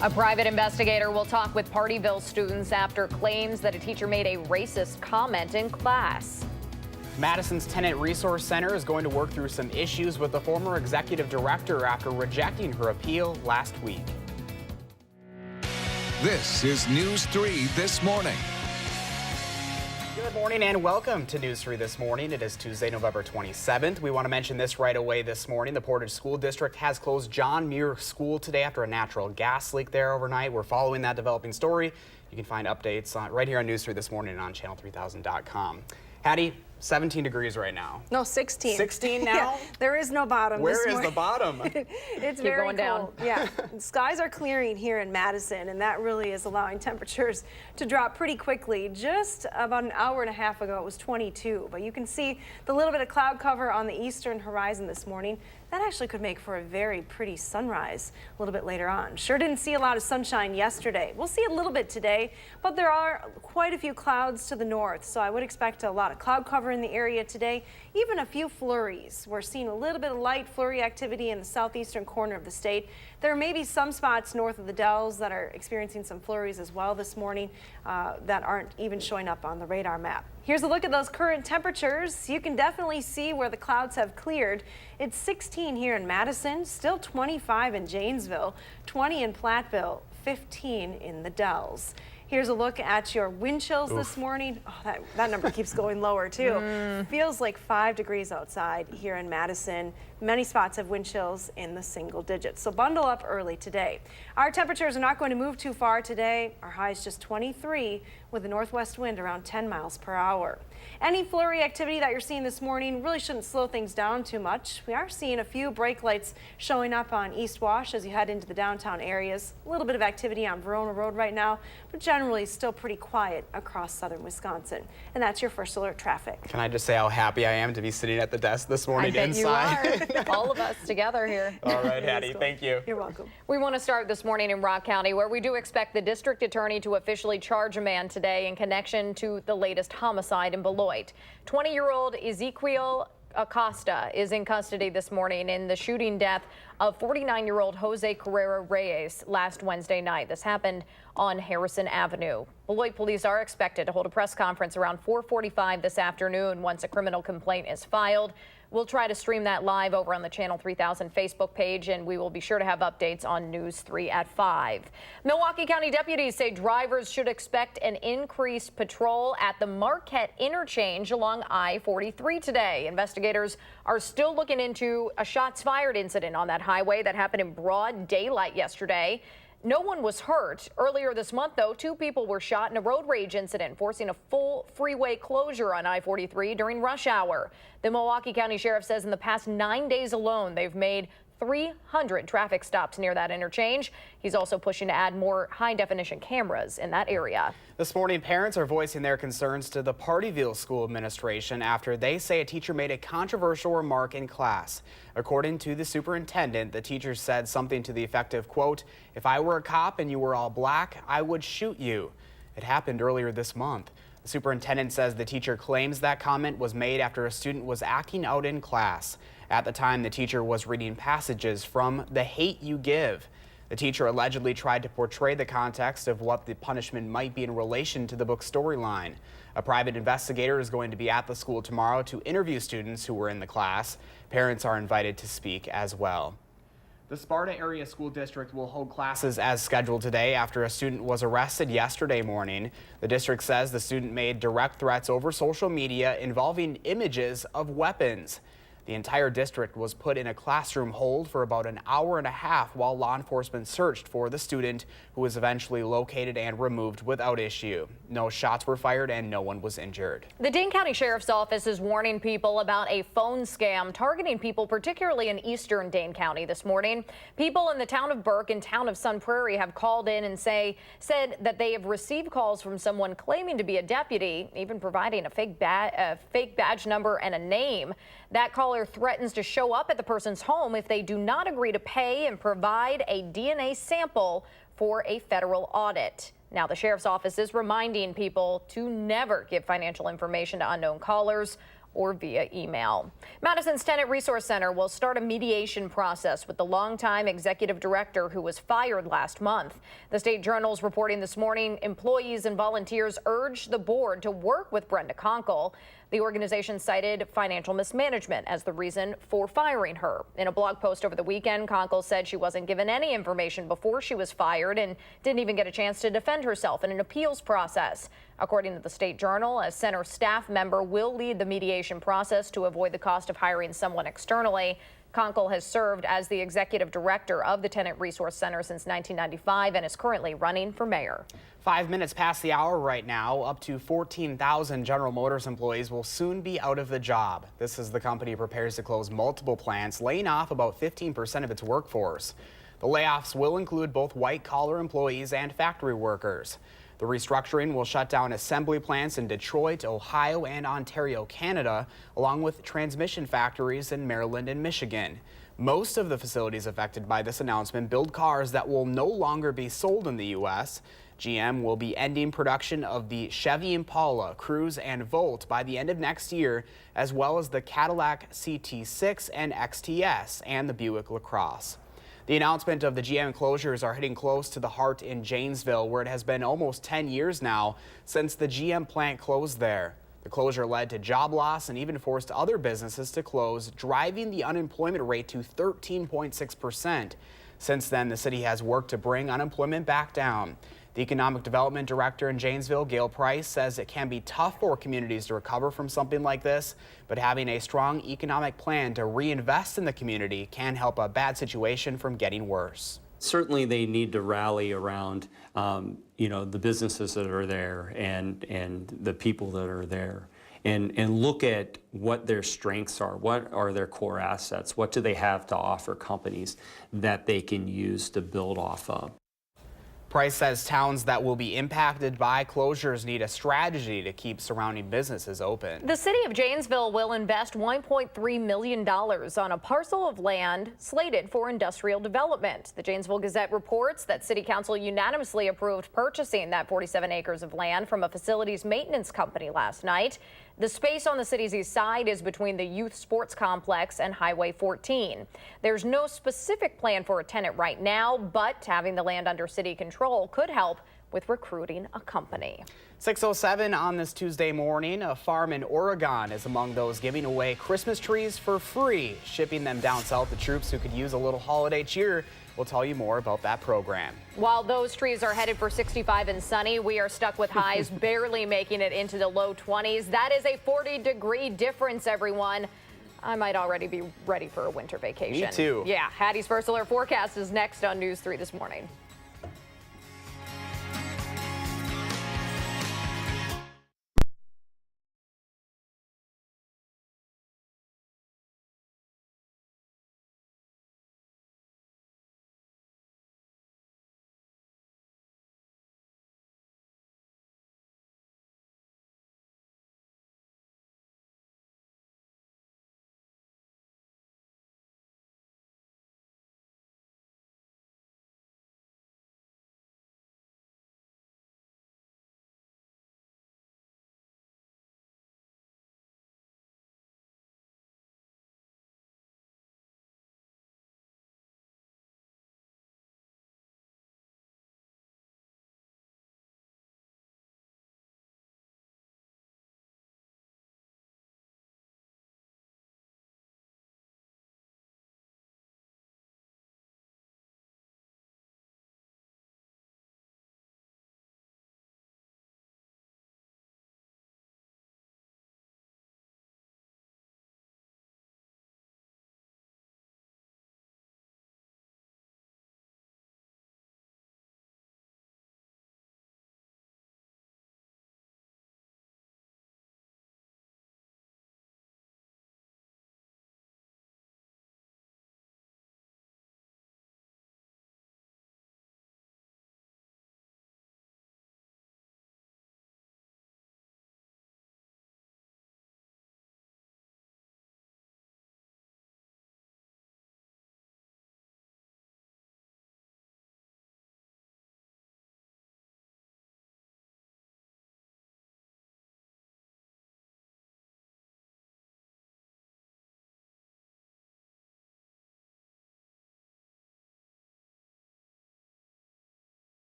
A private investigator will talk with Partyville students after claims that a teacher made a racist comment in class. Madison's Tenant Resource Center is going to work through some issues with the former executive director after rejecting her appeal last week. This is News 3 This Morning. Good morning and welcome to News 3 This Morning. It is Tuesday, November 27th. We want to mention this right away this morning. The Portage School District has closed John Muir School today after a natural gas leak there overnight. We're following that developing story. You can find updates right here on News 3 This Morning and on channel3000.com. Hattie, 17 degrees right now. No, 16. 16 now? Yeah, there is no bottom. Where is the bottom? It's Keep very going down. cold. Yeah, skies are clearing here in Madison, and that really is allowing temperatures to drop pretty quickly. Just about an hour and a half ago, it was 22, but you can see the little bit of cloud cover on the eastern horizon this morning. That actually could make for a very pretty sunrise a little bit later on. Sure didn't see a lot of sunshine yesterday. We'll see a little bit today, but there are quite a few clouds to the north, so I would expect a lot of cloud cover in the area today, even a few flurries. We're seeing a little bit of light flurry activity in the southeastern corner of the state. There may be some spots north of the Dells that are experiencing some flurries as well this morning that aren't even showing up on the radar map. Here's a look at those current temperatures. You can definitely see where the clouds have cleared. It's 16 here in Madison, still 25 in Janesville, 20 in Platteville, 15 in the Dells. Here's a look at your wind chills this morning. Oh, that number keeps going lower too. Feels like 5 degrees outside here in Madison. Many spots have wind chills in the single digits, so bundle up early today. Our temperatures are not going to move too far today. Our high is just 23 with a northwest wind around 10 miles per hour. Any flurry activity that you're seeing this morning really shouldn't slow things down too much. We are seeing a few brake lights showing up on East Wash as you head into the downtown areas. A little bit of activity on Verona Road right now, but generally still pretty quiet across southern Wisconsin. And that's your first alert traffic. Can I just say how happy I am to be sitting at the desk this morning I bet inside? you are. All of us together here. All right, Hattie, thank you. You're welcome. We want to start this morning in Rock County, where we do expect the district attorney to officially charge a man today in connection to the latest homicide in Beloit. 20-year-old Ezequiel Acosta is in custody this morning in the shooting death of 49-year-old Jose Carrera Reyes last Wednesday night. This happened on Harrison Avenue. Beloit police are expected to hold a press conference around 4:45 this afternoon once a criminal complaint is filed. We'll try to stream that live over on the Channel 3000 Facebook page, and we will be sure to have updates on News 3 at 5. Milwaukee County deputies say drivers should expect an increased patrol at the Marquette interchange along I-43 today. Investigators are still looking into a shots fired incident on that highway that happened in broad daylight yesterday. No one was hurt. Earlier this month, though, 2 people were shot in a road rage incident, forcing a full freeway closure on I-43 during rush hour. The Milwaukee County Sheriff says in the past 9 days alone, they've made 300 traffic stops near that interchange. He's also pushing to add more high-definition cameras in that area. This morning, parents are voicing their concerns to the Partyville School Administration after they say a teacher made a controversial remark in class. According to the superintendent, the teacher said something to the effect of, quote, "If I were a cop and you were all black, I would shoot you." It happened earlier this month. The superintendent says the teacher claims that comment was made after a student was acting out in class. At the time, the teacher was reading passages from The Hate You Give. The teacher allegedly tried to portray the context of what the punishment might be in relation to the book's storyline. A private investigator is going to be at the school tomorrow to interview students who were in the class. Parents are invited to speak as well. The Sparta Area School District will hold classes as scheduled today after a student was arrested yesterday morning. The district says the student made direct threats over social media involving images of weapons. The entire district was put in a classroom hold for about an hour and a half while law enforcement searched for the student, who was eventually located and removed without issue. No shots were fired and no one was injured. The Dane County Sheriff's Office is warning people about a phone scam targeting people, particularly in eastern Dane County this morning. People in the town of Burke and town of Sun Prairie have called in and said that they have received calls from someone claiming to be a deputy, even providing a fake badge number and a name. That caller threatens to show up at the person's home if they do not agree to pay and provide a DNA sample for a federal audit. Now, the sheriff's office is reminding people to never give financial information to unknown callers or via email. Madison's Tenant Resource Center will start a mediation process with the longtime executive director who was fired last month. The State Journal's reporting this morning employees and volunteers urged the board to work with Brenda Conkle. The organization cited financial mismanagement as the reason for firing her. In a blog post over the weekend, Conkle said she wasn't given any information before she was fired and didn't even get a chance to defend herself in an appeals process. According to the State Journal, a center staff member will lead the mediation process to avoid the cost of hiring someone externally. Conkle has served as the executive director of the Tenant Resource Center since 1995 and is currently running for mayor. 5 minutes past the hour right now, up to 14,000 General Motors employees will soon be out of the job. This as the company prepares to close multiple plants, laying off about 15% of its workforce. The layoffs will include both white-collar employees and factory workers. The restructuring will shut down assembly plants in Detroit, Ohio, and Ontario, Canada, along with transmission factories in Maryland and Michigan. Most of the facilities affected by this announcement build cars that will no longer be sold in the U.S. GM will be ending production of the Chevy Impala, Cruze, and Volt by the end of next year, as well as the Cadillac CT6 and XTS and the Buick LaCrosse. The announcement of the GM closures are hitting close to the heart in Janesville, where it has been almost 10 years now since the GM plant closed there. The closure led to job loss and even forced other businesses to close, driving the unemployment rate to 13.6%. Since then, the city has worked to bring unemployment back down. The Economic Development Director in Janesville, Gail Price, says it can be tough for communities to recover from something like this, but having a strong economic plan to reinvest in the community can help a bad situation from getting worse. Certainly they need to rally around the businesses that are there and the people that are there and look at what their strengths are, what are their core assets, what do they have to offer companies that they can use to build off of. Price says towns that will be impacted by closures need a strategy to keep surrounding businesses open. The city of Janesville will invest $1.3 million on a parcel of land slated for industrial development. The Janesville Gazette reports that City Council unanimously approved purchasing that 47 acres of land from a facilities maintenance company last night. The space on the city's east side is between the youth sports complex and Highway 14. There's no specific plan for a tenant right now, but having the land under city control could help with recruiting a company. 6:07 on this Tuesday morning. A farm in Oregon is among those giving away Christmas trees for free, shipping them down south to troops who could use a little holiday cheer. We'll tell you more about that program. While those trees are headed for 65 and sunny, we are stuck with highs barely making it into the low 20s. That is a 40-degree difference, everyone. I might already be ready for a winter vacation. Me too. Yeah, Hattie's First Alert forecast is next on News 3 this morning.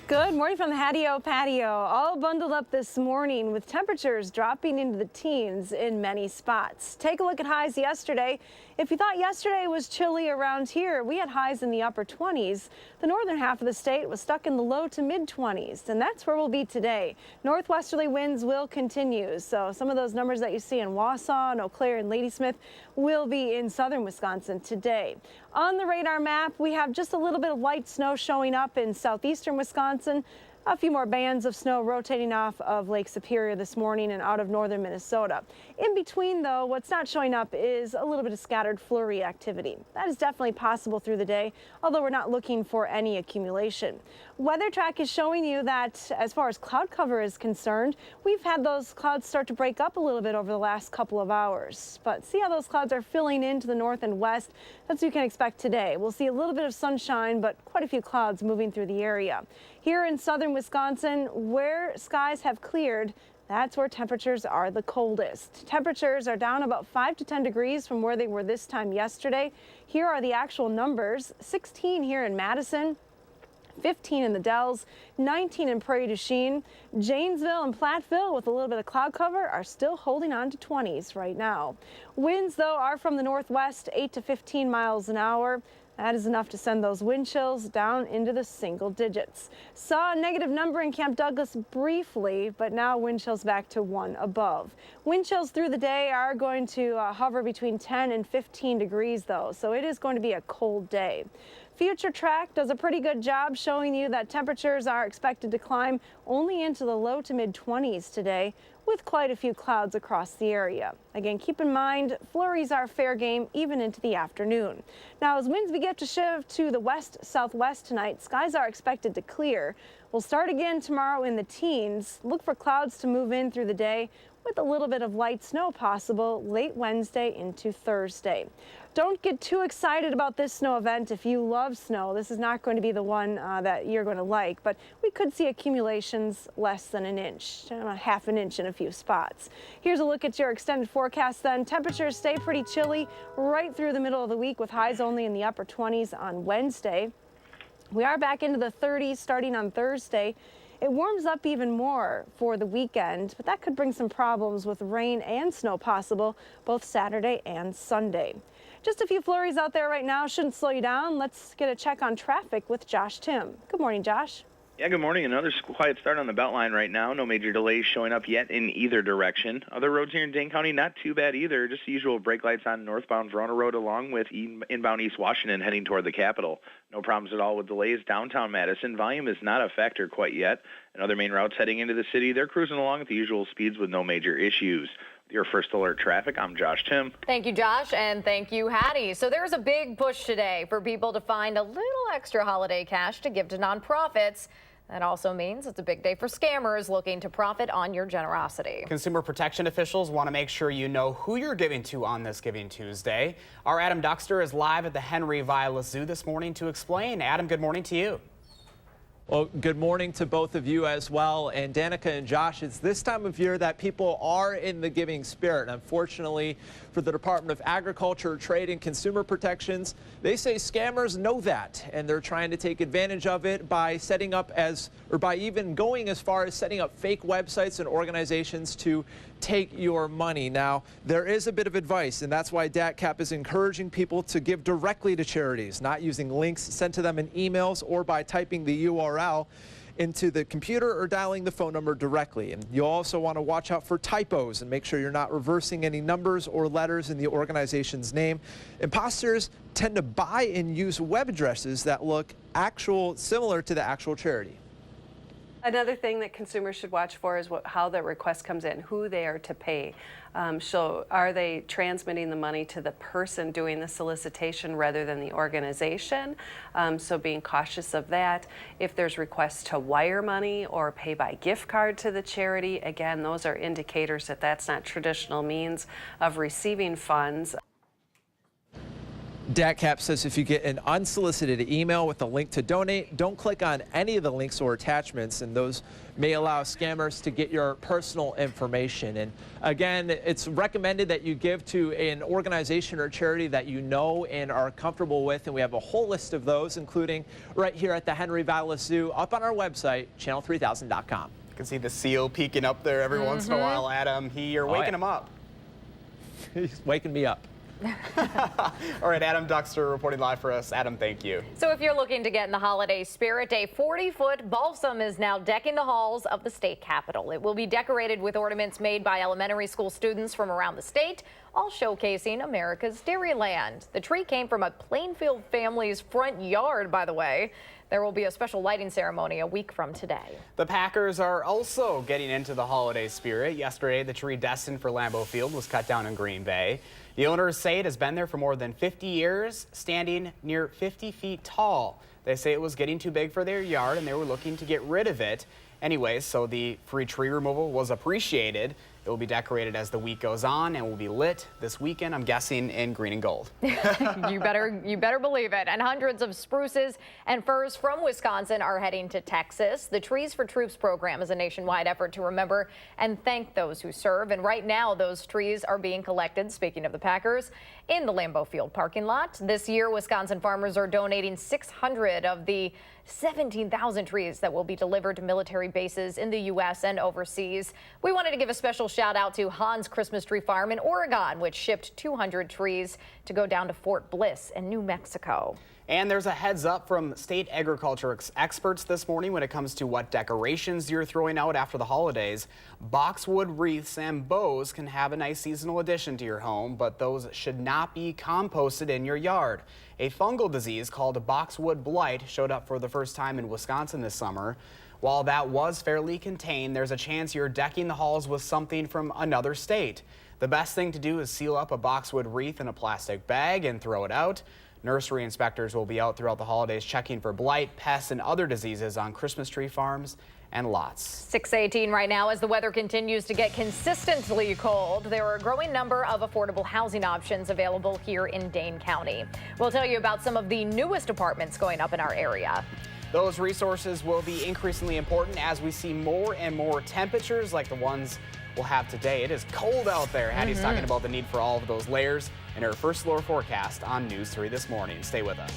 Good morning from the Hattie-O patio. All bundled up this morning with temperatures dropping into the teens in many spots. Take a look at highs yesterday. If you thought yesterday was chilly around here, we had highs in the upper 20s. The northern half of the state was stuck in the low to mid 20s, and that's where we'll be today. Northwesterly winds will continue, so some of those numbers that you see in Wausau and Eau Claire and Ladysmith will be in southern Wisconsin today. On the radar map, we have just a little bit of light snow showing up in southeastern Wisconsin. A few more bands of snow rotating off of Lake Superior this morning and out of northern Minnesota. In between, though, what's not showing up is a little bit of scattered flurry activity. That is definitely possible through the day, although we're not looking for any accumulation. Weather Track is showing you that as far as cloud cover is concerned, we've had those clouds start to break up a little bit over the last couple of hours. But see how those clouds are filling into the north and west? That's what you can expect today. We'll see a little bit of sunshine, but quite a few clouds moving through the area. Here in southern Wisconsin, where skies have cleared, that's where temperatures are the coldest. Temperatures are down about 5 to 10 degrees from where they were this time yesterday. Here are the actual numbers: 16 here in Madison, 15 in the Dells, 19 in Prairie du Chien. Janesville and Platteville, with a little bit of cloud cover, are still holding on to 20s right now. Winds, though, are from the northwest, 8 to 15 miles an hour. That is enough to send those wind chills down into the single digits. Saw a negative number in Camp Douglas briefly, but now wind chills back to 1 above. Wind chills through the day are going to hover between 10 and 15 degrees, though, so it is going to be a cold day. Future Track does a pretty good job showing you that temperatures are expected to climb only into the low to mid 20s today, with quite a few clouds across the area. Again, keep in mind, flurries are fair game even into the afternoon. Now, as winds begin to shift to the west-southwest tonight, skies are expected to clear. We'll start again tomorrow in the teens. Look for clouds to move in through the day, with a little bit of light snow possible late Wednesday into Thursday. Don't get too excited about this snow event if you love snow. This is not going to be the one that you're going to like, but we could see accumulations less than an inch, half an inch in a few spots. Here's a look at your extended forecast then. Temperatures stay pretty chilly right through the middle of the week, with highs only in the upper 20s on Wednesday. We are back into the 30s starting on Thursday. It warms up even more for the weekend, but that could bring some problems with rain and snow possible both Saturday and Sunday. Just a few flurries out there right now, shouldn't slow you down. Let's get a check on traffic with Josh Tim. Good morning, Josh. Yeah, good morning. Another quiet start on the Beltline right now. No major delays showing up yet in either direction. Other roads here in Dane County, not too bad either. Just the usual brake lights on northbound Verona Road along with inbound East Washington heading toward the Capitol. No problems at all with delays downtown Madison. Volume is not a factor quite yet. And other main routes heading into the city, they're cruising along at the usual speeds with no major issues. With your first alert traffic, I'm Josh Tim. Thank you, Josh, and thank you, Hattie. So there's a big push today for people to find a little extra holiday cash to give to nonprofits. That also means it's a big day for scammers looking to profit on your generosity. Consumer protection officials want to make sure you know who you're giving to on this Giving Tuesday. Our Adam Duxter is live at the Henry Viola Zoo this morning to explain. Adam, good morning to you. Well, good morning to both of you as well. And Danica and Josh, it's this time of year that people are in the giving spirit. Unfortunately, for the Department of Agriculture, Trade and Consumer Protections, they say scammers know that, and they're trying to take advantage of it by setting up by even going as far as setting up fake websites and organizations to take your money. Now, there is a bit of advice, and that's why DATCAP is encouraging people to give directly to charities, not using links sent to them in emails or by typing the URL into the computer or dialing the phone number directly. And you'll also want to watch out for typos and make sure you're not reversing any numbers or letters in the organization's name. Imposters tend to buy and use web addresses that look similar to the actual charity. Another thing that consumers should watch for is how the request comes in, who they are to pay. So are they transmitting the money to the person doing the solicitation rather than the organization? So being cautious of that. If there's requests to wire money or pay by gift card to the charity, again, those are indicators that that's not traditional means of receiving funds. DATCAP says if you get an unsolicited email with a link to donate, don't click on any of the links or attachments, and those may allow scammers to get your personal information. And again, it's recommended that you give to an organization or charity that you know and are comfortable with, and we have a whole list of those, including right here at the Henry Valley Zoo, up on our website, channel3000.com. You can see the seal peeking up there every once in a while, Adam. You're waking him up. He's waking me up. All right, Adam Duxter reporting live for us. Adam, thank you. So if you're looking to get in the holiday spirit, a 40-foot balsam is now decking the halls of the state capitol. It will be decorated with ornaments made by elementary school students from around the state, all showcasing America's Dairyland. The tree came from a Plainfield family's front yard, by the way. There will be a special lighting ceremony a week from today. The Packers are also getting into the holiday spirit. Yesterday, the tree destined for Lambeau Field was cut down in Green Bay. The owners say it has been there for more than 50 years, standing near 50 feet tall. They say it was getting too big for their yard and they were looking to get rid of it. Anyways, so the free tree removal was appreciated. It will be decorated as the week goes on and will be lit this weekend, I'm guessing, in green and gold. You better believe it. And hundreds of spruces and firs from Wisconsin are heading to Texas. The Trees for Troops program is a nationwide effort to remember and thank those who serve. And right now, those trees are being collected, speaking of the Packers, in the Lambeau Field parking lot. This year, Wisconsin farmers are donating 600 of the 17,000 trees that will be delivered to military bases in the U.S. and overseas. We wanted to give a special shout out to Hans Christmas Tree Farm in Oregon, which shipped 200 trees to go down to Fort Bliss in New Mexico. And there's a heads up from state agriculture experts this morning when it comes to what decorations you're throwing out after the holidays. Boxwood wreaths and bows can have a nice seasonal addition to your home, but those should not be composted in your yard. A fungal disease called boxwood blight showed up for the first time in Wisconsin this summer. While that was fairly contained, there's a chance you're decking the halls with something from another state. The best thing to do is seal up a boxwood wreath in a plastic bag and throw it out. Nursery inspectors will be out throughout the holidays checking for blight, pests, and other diseases on Christmas tree farms and lots. 6:18 right now. As the weather continues to get consistently cold, there are a growing number of affordable housing options available here in Dane County. We'll tell you about some of the newest apartments going up in our area. Those resources will be increasingly important as we see more and more temperatures like the ones we'll have today. It is cold out there. Hattie's talking about the need for all of those layers in her first floor forecast on News 3 this morning. Stay with us.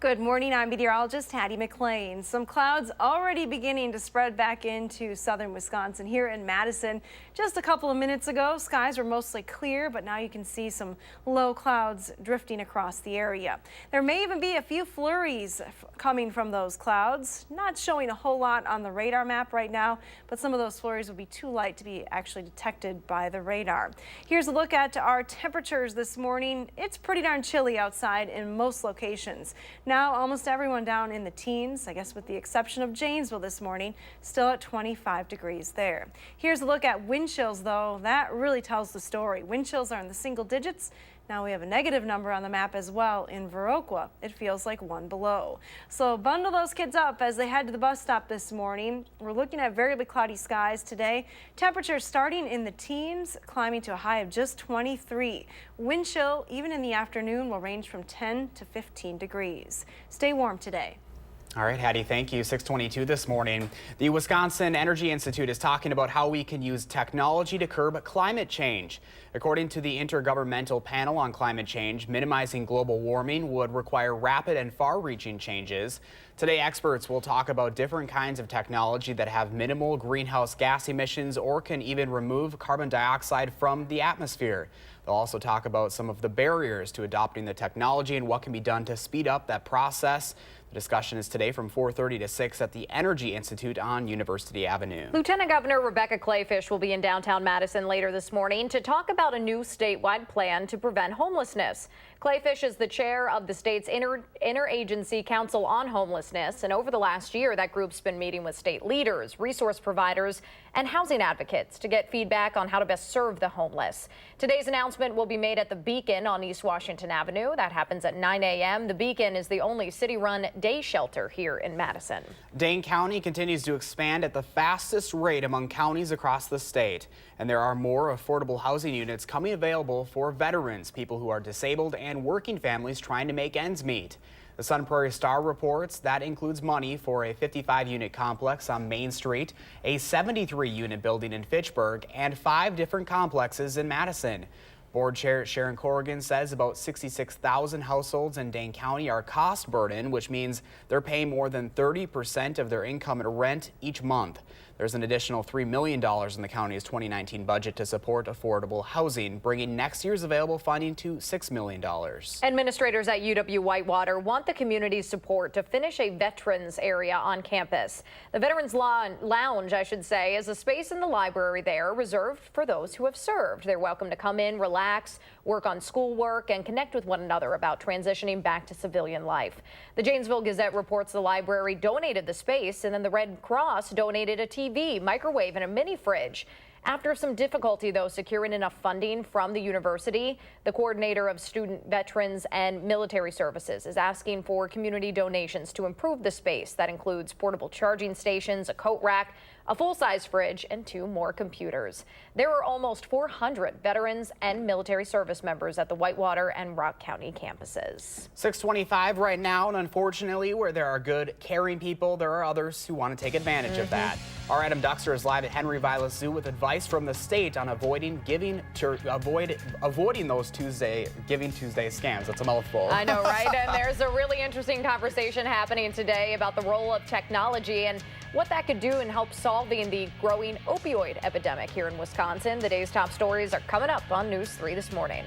Good morning, I'm meteorologist Hattie McLean. Some clouds already beginning to spread back into southern Wisconsin here in Madison. Just a couple of minutes ago, skies were mostly clear, but now you can see some low clouds drifting across the area. There may even be a few flurries coming from those clouds. Not showing a whole lot on the radar map right now, but some of those flurries will be too light to be actually detected by the radar. Here's a look at our temperatures this morning. It's pretty darn chilly outside in most locations. Now almost everyone down in the teens, I guess with the exception of Janesville this morning, still at 25 degrees there. Here's a look at wind chills though. That really tells the story. Wind chills are in the single digits. Now we have a negative number on the map as well in Viroqua. It feels like 1 below. So bundle those kids up as they head to the bus stop this morning. We're looking at variably cloudy skies today. Temperatures starting in the teens, climbing to a high of just 23. Wind chill, even in the afternoon, will range from 10 to 15 degrees. Stay warm today. All right, Hattie, thank you. 6:22 this morning. The Wisconsin Energy Institute is talking about how we can use technology to curb climate change. According to the Intergovernmental Panel on Climate Change, minimizing global warming would require rapid and far-reaching changes. Today, experts will talk about different kinds of technology that have minimal greenhouse gas emissions or can even remove carbon dioxide from the atmosphere. They'll also talk about some of the barriers to adopting the technology and what can be done to speed up that process. The discussion is today from 4:30 to 6 at the Energy Institute on University Avenue. Lieutenant Governor Rebecca Clayfish will be in downtown Madison later this morning to talk about a new statewide plan to prevent homelessness. Clayfish is the chair of the state's Interagency Council on Homelessness, and over the last year, that group's been meeting with state leaders, resource providers, and housing advocates to get feedback on how to best serve the homeless. Today's announcement will be made at the Beacon on East Washington Avenue. That happens at 9 a.m. The Beacon is the only city-run day shelter here in Madison. Dane County continues to expand at the fastest rate among counties across the state, and there are more affordable housing units coming available for veterans, people who are disabled, and working families trying to make ends meet. The Sun Prairie Star reports that includes money for a 55-unit complex on Main Street, a 73-unit building in Fitchburg, and 5 different complexes in Madison. Board Chair Sharon Corrigan says about 66,000 households in Dane County are cost burdened, which means they're paying more than 30% of their income in rent each month. There's an additional $3 million in the county's 2019 budget to support affordable housing, bringing next year's available funding to $6 million. Administrators at UW-Whitewater want the community's support to finish a veterans area on campus. The Veterans Lounge, I should say, is a space in the library there reserved for those who have served. They're welcome to come in, relax, work on schoolwork, and connect with one another about transitioning back to civilian life. The Janesville Gazette reports the library donated the space, and then the Red Cross donated a TV, microwave, and a mini fridge. After some difficulty, though, securing enough funding from the university, the coordinator of student veterans and military services is asking for community donations to improve the space. That includes portable charging stations, a coat rack, a full-size fridge, and 2 more computers. There are almost 400 veterans and military service members at the Whitewater and Rock County campuses. 6:25 right now, and unfortunately, where there are good, caring people, there are others who want to take advantage of that. Our Adam Duxter is live at Henry Vilas Zoo with advice from the state on avoiding those Giving Tuesday scams. That's a mouthful. I know, right? And there's a really interesting conversation happening today about the role of technology and what that could do in help solving the growing opioid epidemic here in Wisconsin. The day's top stories are coming up on News 3 this morning.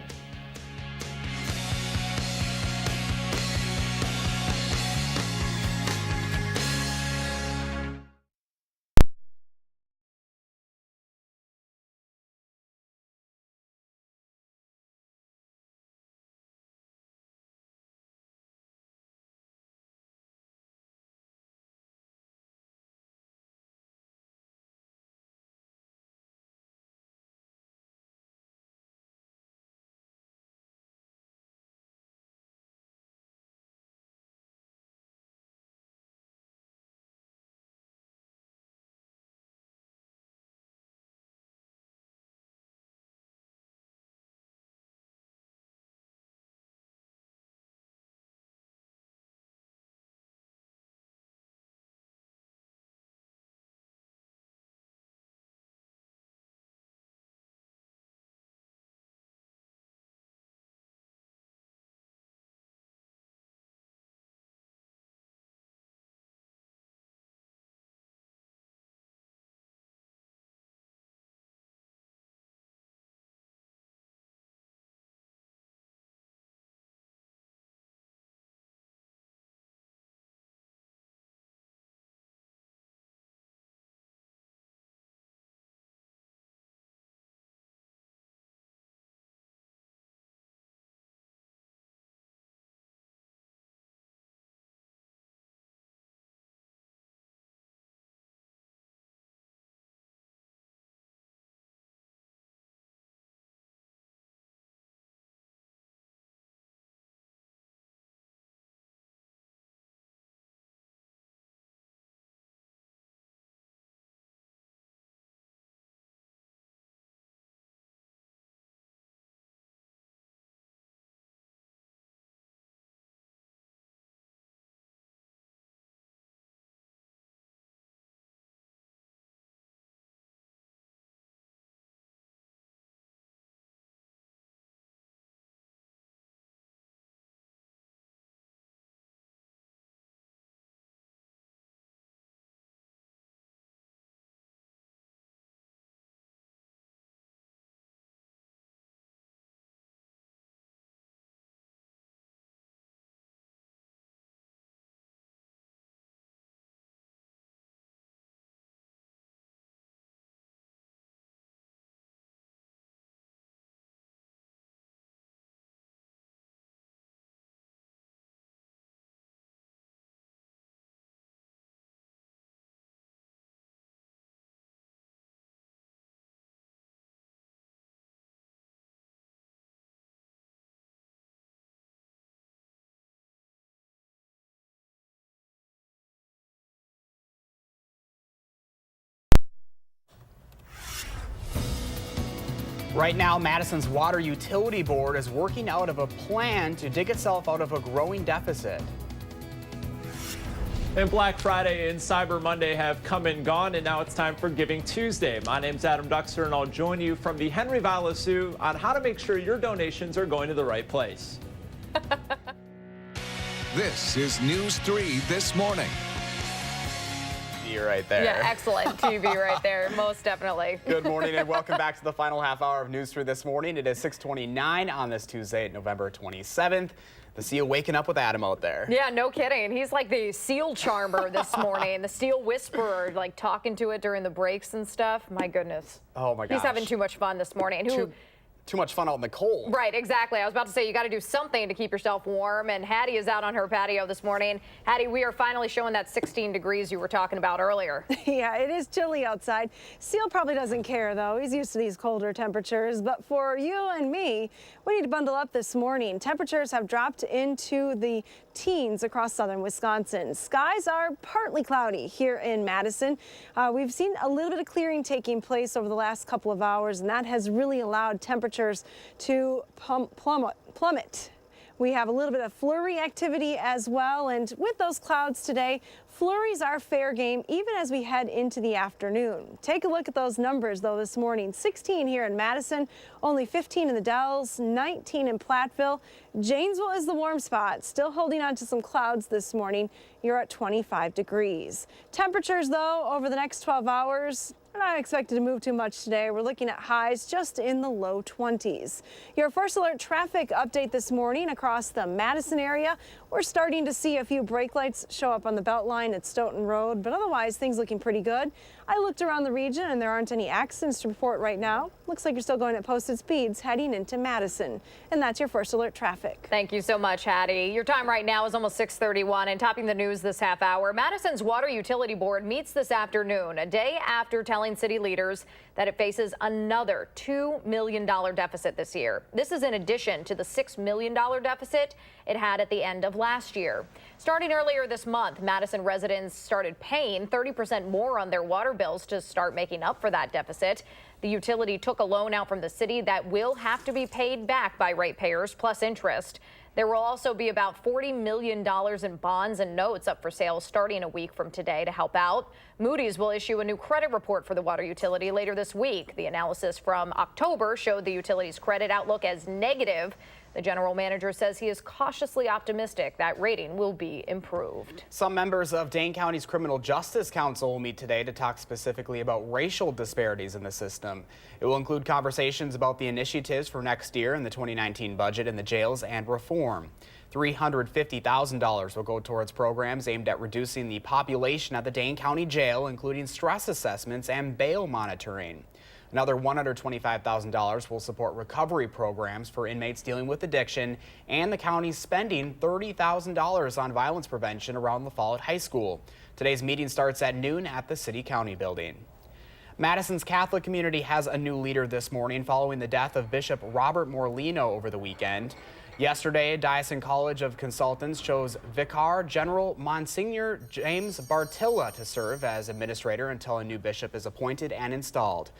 Right now, Madison's water utility board is working out of a plan to dig itself out of a growing deficit. And Black Friday and Cyber Monday have come and gone, and now it's time for Giving Tuesday. My name's Adam Duxer, and I'll join you from the Henry Valley Zoo on how to make sure your donations are going to the right place. This is News 3 This Morning. You're right there. Yeah, excellent TV right there, most definitely. Good morning and welcome back to the final half hour of News 3 This Morning. It is 6:29 on this Tuesday, November 27th. The seal waking up with Adam out there. Yeah, no kidding. He's like the seal charmer this morning, the seal whisperer, like talking to it during the breaks and stuff. My goodness. Oh my gosh. He's having too much fun this morning. Too much fun out in the cold. Right, exactly. I was about to say you got to do something to keep yourself warm, and Hattie is out on her patio this morning. Hattie, we are finally showing that 16 degrees you were talking about earlier. Yeah, it is chilly outside. Seal probably doesn't care, though. He's used to these colder temperatures. But for you and me, we need to bundle up this morning. Temperatures have dropped into the teens across southern Wisconsin. Skies are partly cloudy here in Madison. We've seen a little bit of clearing taking place over the last couple of hours, and that has really allowed temperatures to plummet. We have a little bit of flurry activity as well, and with those clouds today, flurries are fair game even as we head into the afternoon. Take a look at those numbers though this morning. 16 here in Madison, only 15 in the Dells, 19 in Platteville. Janesville is the warm spot, still holding on to some clouds this morning. You're at 25 degrees. Temperatures though over the next 12 hours, not expected to move too much today. We're looking at highs just in the low 20s. Your first alert traffic update this morning across the Madison area. We're starting to see a few brake lights show up on the Beltline at Stoughton Road, but otherwise things looking pretty good. I looked around the region and there aren't any accidents to report right now. Looks like you're still going at posted speeds heading into Madison. And that's your first alert traffic. Thank you so much, Hattie. Your time right now is almost 6:31, and topping the news this half hour, Madison's Water Utility Board meets this afternoon, a day after telling city leaders that it faces another $2 million deficit this year. This is in addition to the $6 million deficit it had at the end of last year. Starting earlier this month, Madison residents started paying 30% more on their water bills to start making up for that deficit. The utility took a loan out from the city that will have to be paid back by ratepayers plus interest. There will also be about $40 million in bonds and notes up for sale starting a week from today to help out. Moody's will issue a new credit report for the water utility later this week. The analysis from October showed the utility's credit outlook as negative. The general manager says he is cautiously optimistic that rating will be improved. Some members of Dane County's Criminal Justice Council will meet today to talk specifically about racial disparities in the system. It will include conversations about the initiatives for next year in the 2019 budget in the jails and reform. $350,000 will go towards programs aimed at reducing the population at the Dane County Jail, including stress assessments and bail monitoring. Another $125,000 will support recovery programs for inmates dealing with addiction, and the county's spending $30,000 on violence prevention around the Follett High School. Today's meeting starts at noon at the City County building. Madison's Catholic community has a new leader this morning following the death of Bishop Robert Morlino over the weekend. Yesterday, Diocesan College of Consultants chose Vicar General Monsignor James Bartilla to serve as administrator until a new bishop is appointed and installed.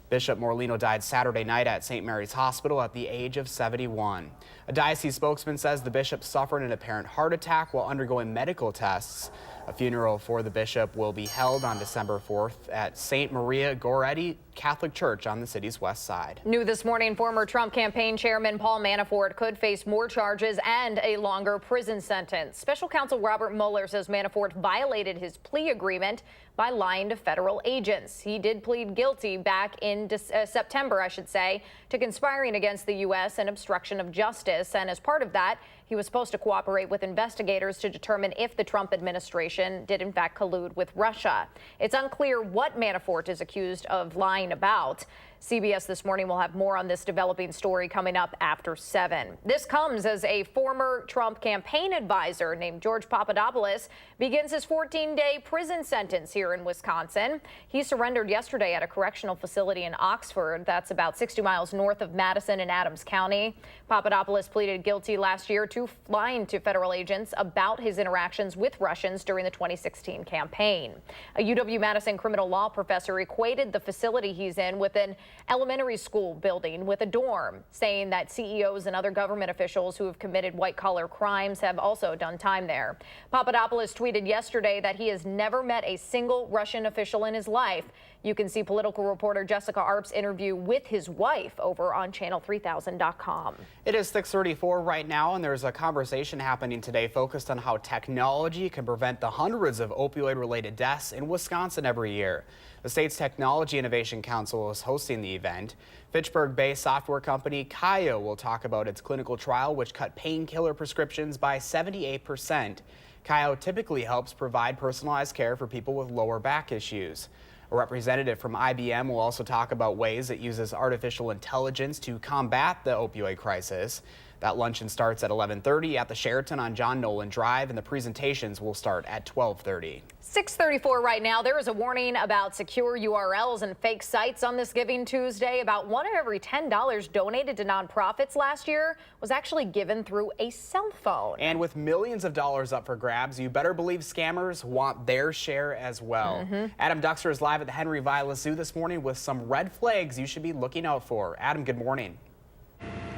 Bishop Morlino died Saturday night at St. Mary's Hospital at the age of 71. A diocese spokesman says the bishop suffered an apparent heart attack while undergoing medical tests. A funeral for the bishop will be held on December 4th at St. Maria Goretti Catholic Church on the city's west side. New this morning, former Trump campaign chairman Paul Manafort could face more charges and a longer prison sentence. Special counsel Robert Mueller says Manafort violated his plea agreement by lying to federal agents. He did plead guilty back in September, to conspiring against the U.S. and obstruction of justice. And as part of that, he was supposed to cooperate with investigators to determine if the Trump administration did in fact collude with Russia. It's unclear what Manafort is accused of lying about. CBS This Morning will have more on this developing story coming up after 7. This comes as a former Trump campaign advisor named George Papadopoulos begins his 14-day prison sentence here in Wisconsin. He surrendered yesterday at a correctional facility in Oxford. That's about 60 miles north of Madison in Adams County. Papadopoulos pleaded guilty last year lying to federal agents about his interactions with Russians during the 2016 campaign. A UW-Madison criminal law professor equated the facility he's in with an elementary school building with a dorm, saying that CEOs and other government officials who have committed white-collar crimes have also done time there. Papadopoulos tweeted yesterday that he has never met a single Russian official in his life. You can see political reporter Jessica Arp's interview with his wife over on channel3000.com. It is 6:34 right now, and there's a conversation happening today focused on how technology can prevent the hundreds of opioid-related deaths in Wisconsin every year. The state's Technology Innovation Council is hosting the event. Fitchburg-based software company Kaya will talk about its clinical trial, which cut painkiller prescriptions by 78%. Kaya typically helps provide personalized care for people with lower back issues. A representative from IBM will also talk about ways it uses artificial intelligence to combat the opioid crisis. That luncheon starts at 11:30 at the Sheraton on John Nolan Drive, and the presentations will start at 12:30. 6:34 right now. There is a warning about secure URLs and fake sites on this Giving Tuesday. About 1 of every $10 donated to nonprofits last year was actually given through a cell phone. And with millions of dollars up for grabs, you better believe scammers want their share as well. Adam Duxter is live at the Henry Viola Zoo this morning with some red flags you should be looking out for. Adam, good morning.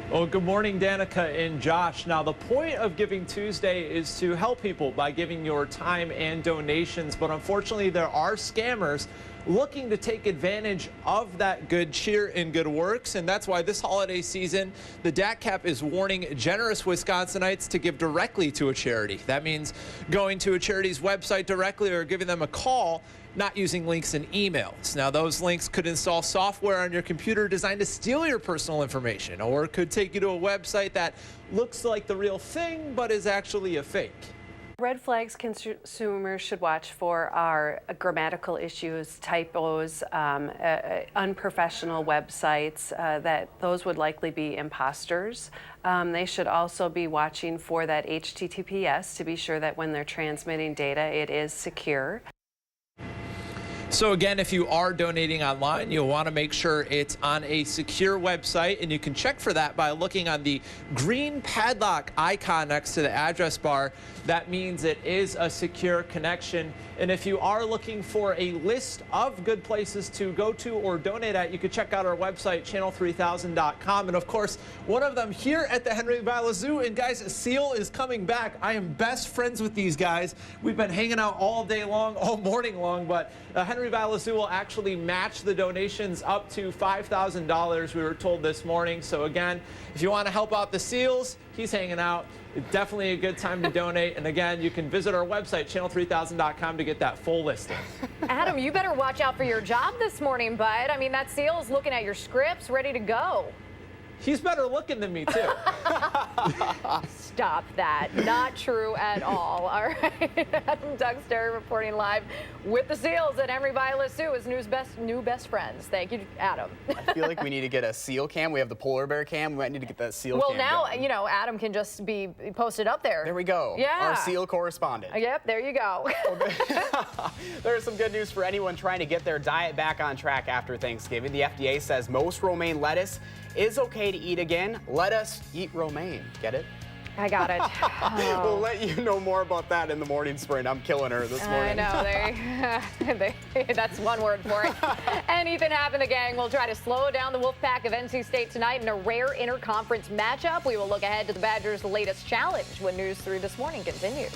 Well, good morning, Danica and Josh. Now, the point of Giving Tuesday is to help people by giving your time and donations. But unfortunately, there are scammers looking to take advantage of that good cheer and good works. And that's why this holiday season, the DATCAP is warning generous Wisconsinites to give directly to a charity. That means going to a charity's website directly or giving them a call, not using links and emails. Now, those links could install software on your computer designed to steal your personal information, or it could take you to a website that looks like the real thing but is actually a fake. Red flags consumers should watch for are grammatical issues, typos, unprofessional websites, that those would likely be imposters. They should also be watching for that HTTPS to be sure that when they're transmitting data, it is secure. So again, if you are donating online, you'll want to make sure it's on a secure website, and you can check for that by looking on the green padlock icon next to the address bar. That means it is a secure connection. And if you are looking for a list of good places to go to or donate at, you can check out our website, channel3000.com. And of course, one of them here at the Henry Viola Zoo. And guys, Seal is coming back. I am best friends with these guys. We've been hanging out all day long, all morning long, but Henry Viola Zoo will actually match the donations up to $5,000, we were told this morning. So again, if you want to help out the seals, he's hanging out. It's definitely a good time to donate. And again, you can visit our website, channel3000.com, to get that full listing. Adam, you better watch out for your job this morning, bud. I mean, that seal's looking at your scripts, ready to go. He's better looking than me, too. Stop that. Not true at all. All right. Adam Duxter reporting live with the seals at Henry Viola Zoo, his new best friends. Thank you, Adam. I feel like we need to get a seal cam. We have the polar bear cam. We might need to get that seal cam. Well, now, going. you know, Adam can just be posted up there. There we go. Yeah. Our seal correspondent. Yep, there you go. There's some good news for anyone trying to get their diet back on track after Thanksgiving. The FDA says most romaine lettuce is okay to eat again. Let us eat romaine. Get it? I got it. Oh. We'll let you know more about that in the morning sprint. I'm killing her this morning. I know. That's one word for it. Anything happen, the gang. We'll try to slow down the Wolfpack of NC State tonight in a rare interconference matchup. We will look ahead to the Badgers' latest challenge when News 3 This Morning continues.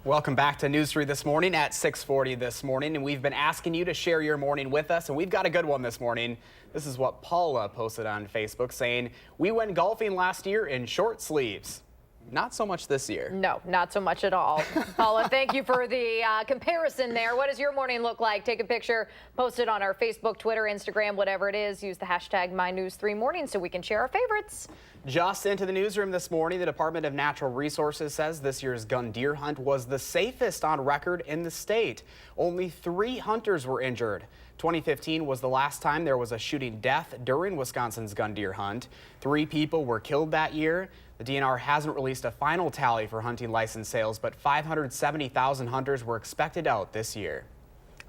Welcome back to News 3 this morning at 6:40 this morning, and we've been asking you to share your morning with us, and we've got a good one this morning. This is what Paula posted on Facebook saying, "We went golfing last year in short sleeves." Not so much this year. No, not so much at all. Paula, thank you for the comparison there. What does your morning look like? Take a picture, post it on our Facebook, Twitter, Instagram, whatever it is. Use the hashtag MyNews3Morning so we can share our favorites. Just into the newsroom this morning, the Department of Natural Resources says this year's gun deer hunt was the safest on record in the state. Only 3 hunters were injured. 2015 was the last time there was a shooting death during Wisconsin's gun deer hunt. 3 people were killed that year. The DNR hasn't released a final tally for hunting license sales, but 570,000 hunters were expected out this year.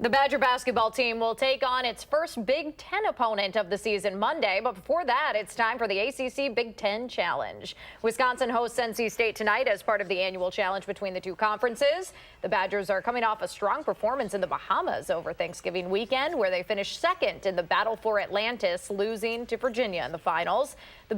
The Badger basketball team will take on its first Big Ten opponent of the season Monday, but before that, it's time for the ACC Big Ten Challenge. Wisconsin hosts NC State tonight as part of the annual challenge between the two conferences. The Badgers are coming off a strong performance in the Bahamas over Thanksgiving weekend, where they finished second in the battle for Atlantis, losing to Virginia in the finals. The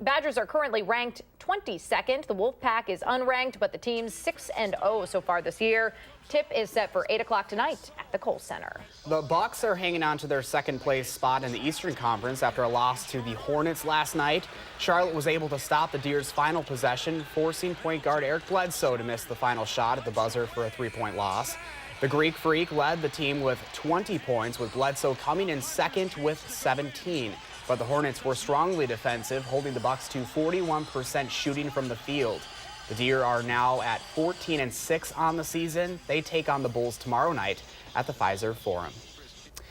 Badgers are currently ranked 22nd. The Wolfpack is unranked, but the team's 6-0 so far this year. Tip is set for 8 o'clock tonight at the Kohl Center. The Bucks are hanging on to their second place spot in the Eastern Conference after a loss to the Hornets last night. Charlotte was able to stop the Deers' final possession, forcing point guard Eric Bledsoe to miss the final shot at the buzzer for a 3-point loss. The Greek Freak led the team with 20 points, with Bledsoe coming in second with 17. But the Hornets were strongly defensive, holding the Bucks to 41% shooting from the field. The Deer are now at 14-6 on the season. They take on the Bulls tomorrow night at the Pfizer Forum.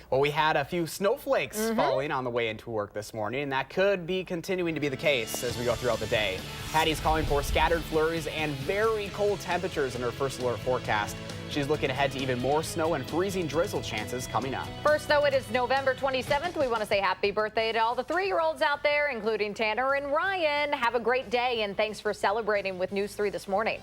Well, we had a few snowflakes falling on the way into work this morning, and that could be continuing to be the case as we go throughout the day. Patty's calling for scattered flurries and very cold temperatures in her first alert forecast. She's looking ahead to even more snow and freezing drizzle chances coming up. First, though, it is November 27th. We want to say happy birthday to all the 3-year-olds out there, including Tanner and Ryan. Have a great day, and thanks for celebrating with News 3 this morning.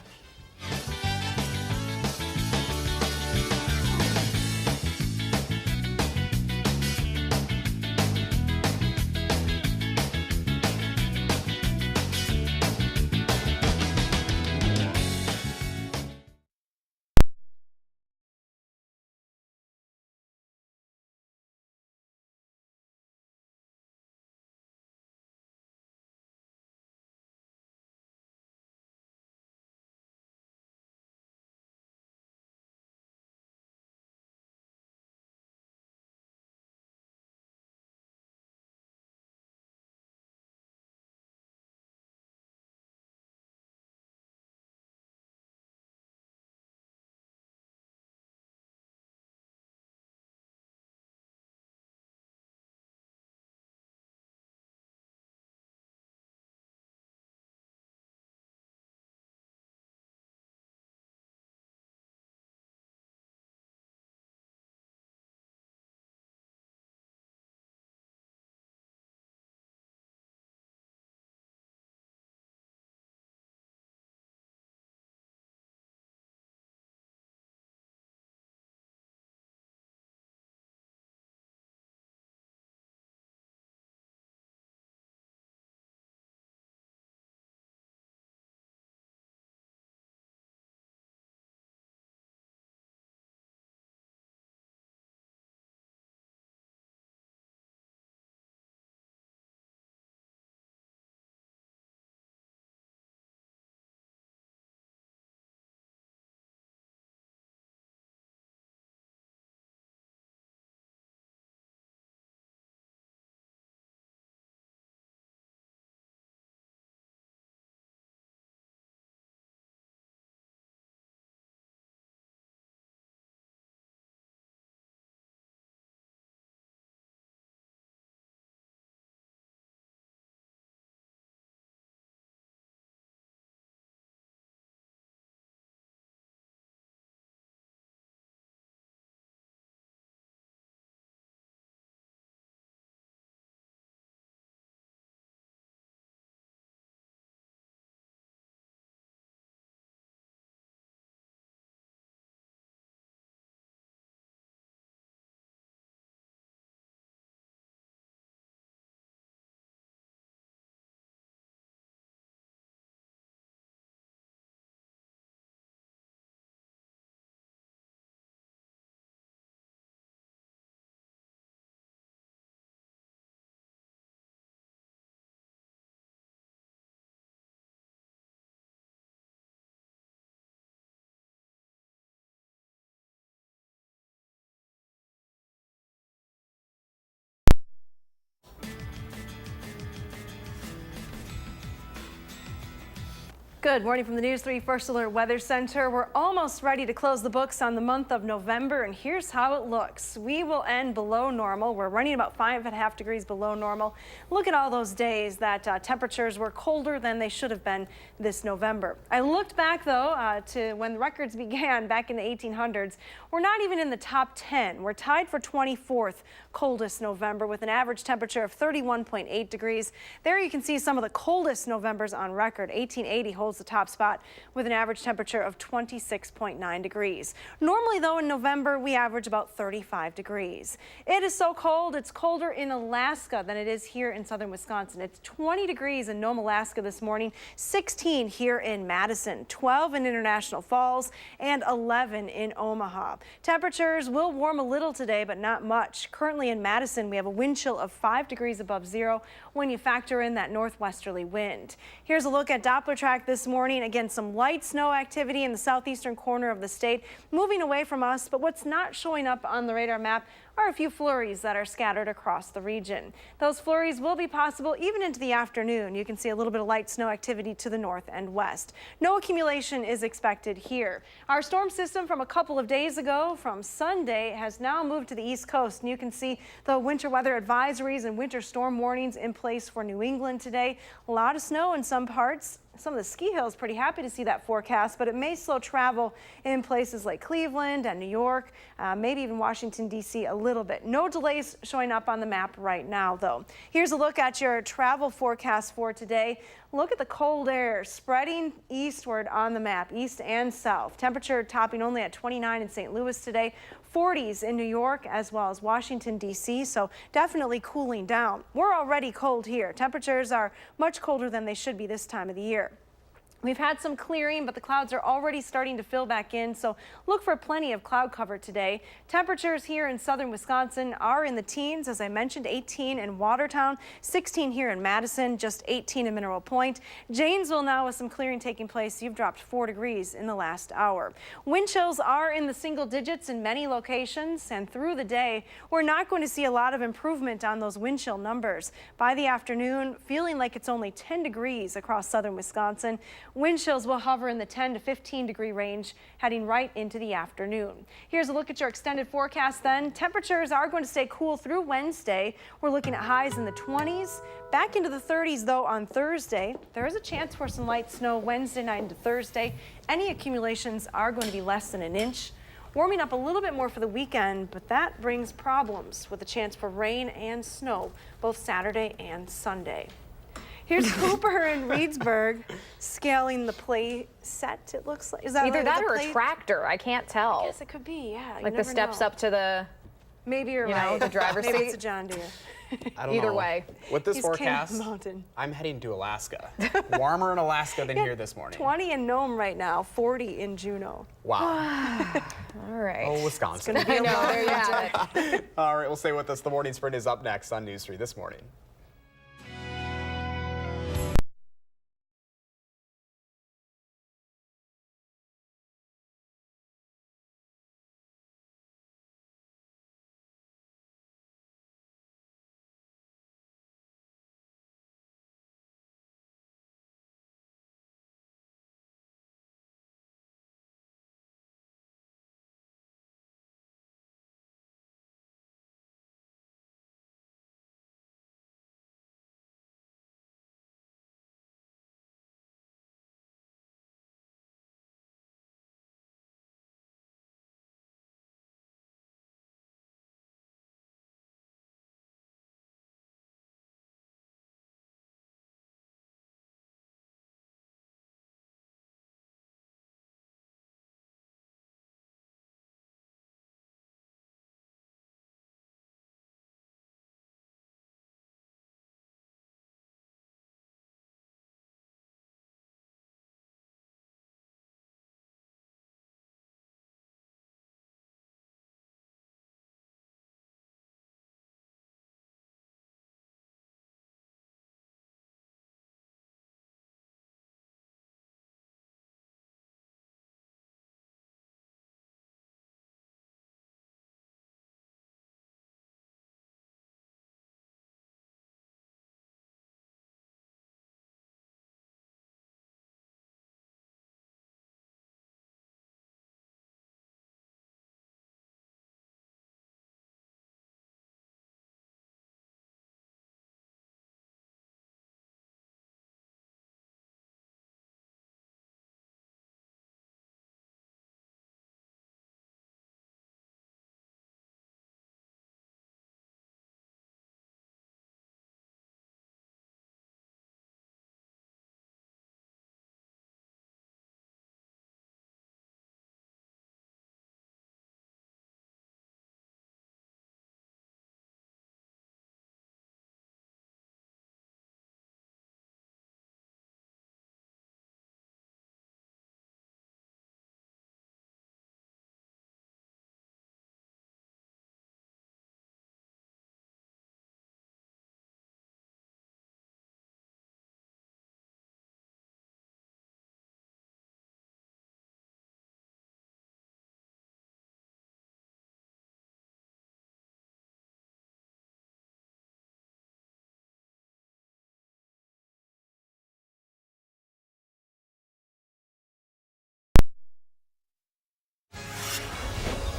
Good morning from the News 3 First Alert Weather Center. We're almost ready to close the books on the month of November, and here's how it looks. We will end below normal. We're running about 5.5 degrees below normal. Look at all those days that temperatures were colder than they should have been this November. I looked back, though, to when the records began back in the 1800s. We're not even in the top 10. We're tied for 24th coldest November with an average temperature of 31.8 degrees. There you can see some of the coldest Novembers on record. 1880 holds the top spot with an average temperature of 26.9 degrees. Normally, though, in November, we average about 35 degrees. It is so cold, it's colder in Alaska than it is here in southern Wisconsin. It's 20 degrees in Nome, Alaska this morning, 16 here in Madison, 12 in International Falls, and 11 in Omaha. Temperatures will warm a little today, but not much. Currently in Madison, we have a wind chill of 5 degrees above zero when you factor in that northwesterly wind. Here's a look at Doppler track this morning. Again, some light snow activity in the southeastern corner of the state, moving away from us, but what's not showing up on the radar map are a few flurries that are scattered across the region. Those flurries will be possible even into the afternoon. You can see a little bit of light snow activity to the north and west. No accumulation is expected here. Our storm system from a couple of days ago, from Sunday, has now moved to the east coast, and you can see the winter weather advisories and winter storm warnings in place for New England today. A lot of snow in some parts. Some of the ski hills pretty happy to see that forecast, but it may slow travel in places like Cleveland and New York, maybe even Washington, D.C. a little bit. No delays showing up on the map right now, though. Here's a look at your travel forecast for today. Look at the cold air spreading eastward on the map, east and south. Temperature topping only at 29 in St. Louis today, 40s in New York as well as Washington, D.C., so definitely cooling down. We're already cold here. Temperatures are much colder than they should be this time of the year. We've had some clearing, but the clouds are already starting to fill back in, so look for plenty of cloud cover today. Temperatures here in southern Wisconsin are in the teens, as I mentioned, 18 in Watertown, 16 here in Madison, just 18 in Mineral Point. Janesville now with some clearing taking place. You've dropped 4 degrees in the last hour. Wind chills are in the single digits in many locations, and through the day, we're not going to see a lot of improvement on those wind chill numbers. By the afternoon, feeling like it's only 10 degrees across southern Wisconsin. Wind chills will hover in the 10 to 15 degree range heading right into the afternoon. Here's a look at your extended forecast then. Temperatures are going to stay cool through Wednesday. We're looking at highs in the 20s, back into the 30s though on Thursday. There is a chance for some light snow Wednesday night into Thursday. Any accumulations are going to be less than an inch. Warming up a little bit more for the weekend, but that brings problems with a chance for rain and snow both Saturday and Sunday. Here's Cooper and Reedsburg scaling the play set, it looks like. Is that Either right? that or a tractor. I can't tell. I guess it could be, yeah. Like the steps up to the, Maybe you're you right. know, the driver's Maybe seat. it's a John Deere. I don't Either know. way. With this He's king of the forecast, mountain. I'm heading to Alaska. Warmer in Alaska than here this morning. 20 in Nome right now, 40 in Juneau. Wow. All right. Oh, Wisconsin. I know, there you have it. All right, we'll stay with us. The Morning Sprint is up next on News 3 This Morning.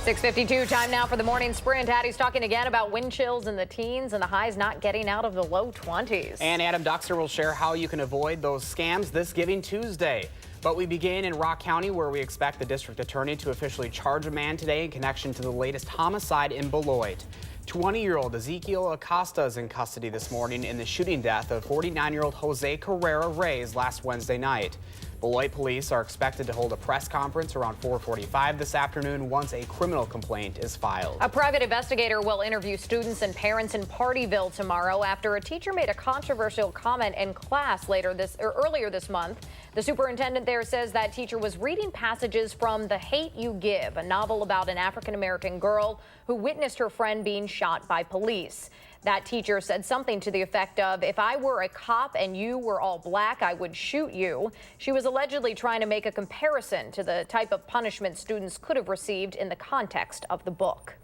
6:52 time now for the morning sprint. Hattie's talking again about wind chills in the teens and the highs not getting out of the low 20s. And Adam Duxer will share how you can avoid those scams this Giving Tuesday. But we begin in Rock County, where we expect the district attorney to officially charge a man today in connection to the latest homicide in Beloit. 20-year-old Ezekiel Acosta is in custody this morning in the shooting death of 49-year-old Jose Carrera Reyes last Wednesday night. Beloit police are expected to hold a press conference around 4:45 this afternoon once a criminal complaint is filed. A private investigator will interview students and parents in Partyville tomorrow after a teacher made a controversial comment in class earlier this month. The superintendent there says that teacher was reading passages from The Hate U Give, a novel about an African-American girl who witnessed her friend being shot by police. That teacher said something to the effect of, "If I were a cop and you were all black, I would shoot you." She was allegedly trying to make a comparison to the type of punishment students could have received in the context of the book.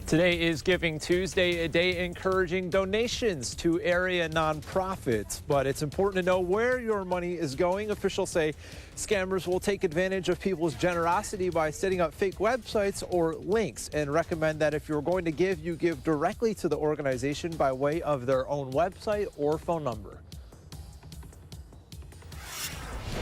Today is Giving Tuesday, a day encouraging donations to area nonprofits. But it's important to know where your money is going. Officials say scammers will take advantage of people's generosity by setting up fake websites or links, and recommend that if you're going to give, you give directly to the organization by way of their own website or phone number.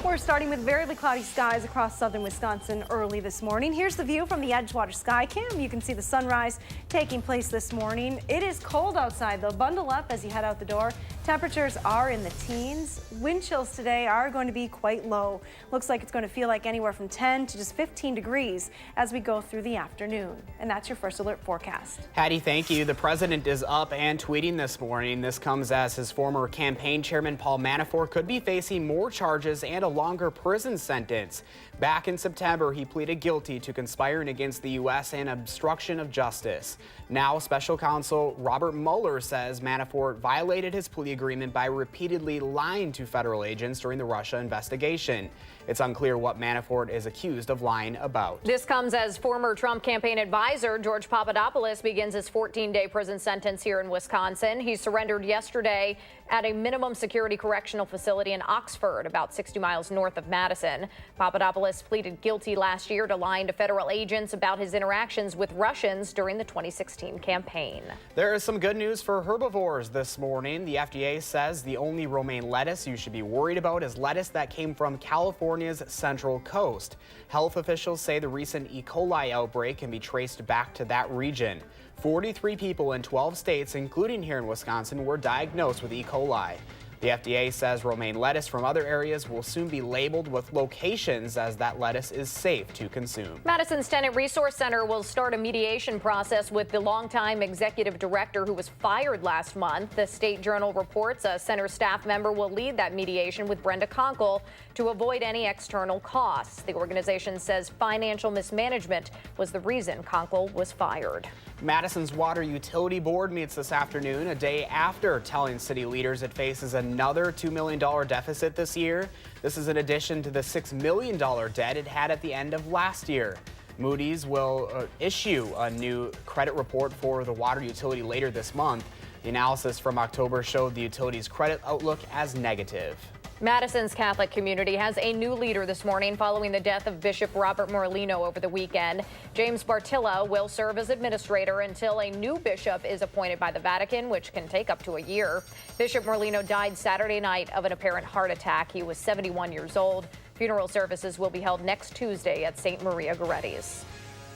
We're starting with very cloudy skies across southern Wisconsin early this morning. Here's the view from the Edgewater Sky Cam. You can see the sunrise taking place this morning. It is cold outside, though. Bundle up as you head out the door. Temperatures are in the teens. Wind chills today are going to be quite low. Looks like it's going to feel like anywhere from 10 to just 15 degrees as we go through the afternoon. And that's your First Alert forecast. Hattie, thank you. The president is up and tweeting this morning. This comes as his former campaign chairman Paul Manafort could be facing more charges and a longer prison sentence. Back in September, he pleaded guilty to conspiring against the U.S. and obstruction of justice. Now, special counsel Robert Mueller says Manafort violated his plea agreement by repeatedly lying to federal agents during the Russia investigation. It's unclear what Manafort is accused of lying about. This comes as former Trump campaign advisor George Papadopoulos begins his 14-day prison sentence here in Wisconsin. He surrendered yesterday at a minimum security correctional facility in Oxford, about 60 miles north of Madison. Papadopoulos pleaded guilty last year to lying to federal agents about his interactions with Russians during the 2016 campaign. There is some good news for herbivores this morning. The FDA says the only romaine lettuce you should be worried about is lettuce that came from California's Central Coast. Health officials say the recent E. coli outbreak can be traced back to that region. 43 people in 12 states, including here in Wisconsin, were diagnosed with E. coli. The FDA says romaine lettuce from other areas will soon be labeled with locations, as that lettuce is safe to consume. Madison's Tenant Resource Center will start a mediation process with the longtime executive director who was fired last month. The State Journal reports a center staff member will lead that mediation with Brenda Conkle to avoid any external costs. The organization says financial mismanagement was the reason Conkle was fired. Madison's Water Utility Board meets this afternoon, a day after telling city leaders it faces another $2 million deficit this year. This is in addition to the $6 million debt it had at the end of last year. Moody's will issue a new credit report for the water utility later this month. The analysis from October showed the utility's credit outlook as negative. Madison's Catholic community has a new leader this morning following the death of Bishop Robert Morlino over the weekend. James Bartilla will serve as administrator until a new bishop is appointed by the Vatican, which can take up to a year. Bishop Morlino died Saturday night of an apparent heart attack. He was 71 years old. Funeral services will be held next Tuesday at St. Maria Goretti's.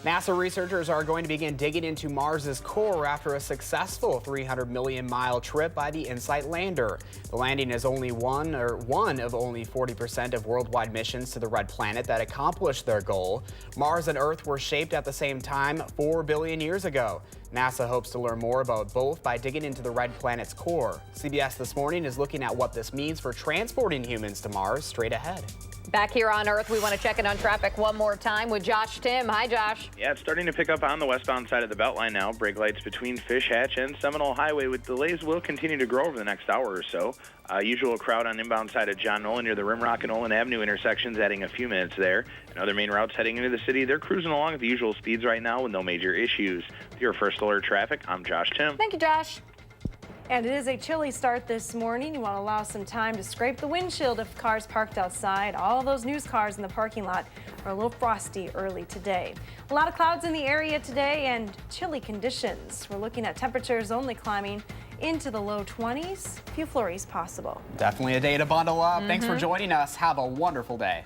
NASA researchers are going to begin digging into Mars's core after a successful 300 million mile trip by the InSight lander. The landing is only one of only 40% of worldwide missions to the red planet that accomplished their goal. Mars and Earth were shaped at the same time 4 billion years ago. NASA hopes to learn more about both by digging into the red planet's core. CBS This Morning is looking at what this means for transporting humans to Mars. Straight ahead. Back here on Earth, we want to check in on traffic one more time with Josh Tim. Hi, Josh. Yeah, it's starting to pick up on the westbound side of the Beltline now. Brake lights between Fish Hatch and Seminole Highway with delays will continue to grow over the next hour or so. Usual crowd on inbound side of John Nolan near the Rimrock and Olin Avenue intersections, adding a few minutes there. And other main routes heading into the city, they're cruising along at the usual speeds right now with no major issues. With your First Alert traffic, I'm Josh Tim. Thank you, Josh. And it is a chilly start this morning. You want to allow some time to scrape the windshield if cars parked outside. All those news cars in the parking lot are a little frosty early today. A lot of clouds in the area today and chilly conditions. We're looking at temperatures only climbing into the low 20s. A few flurries possible. Definitely a day to bundle up. Thanks for joining us. Have a wonderful day.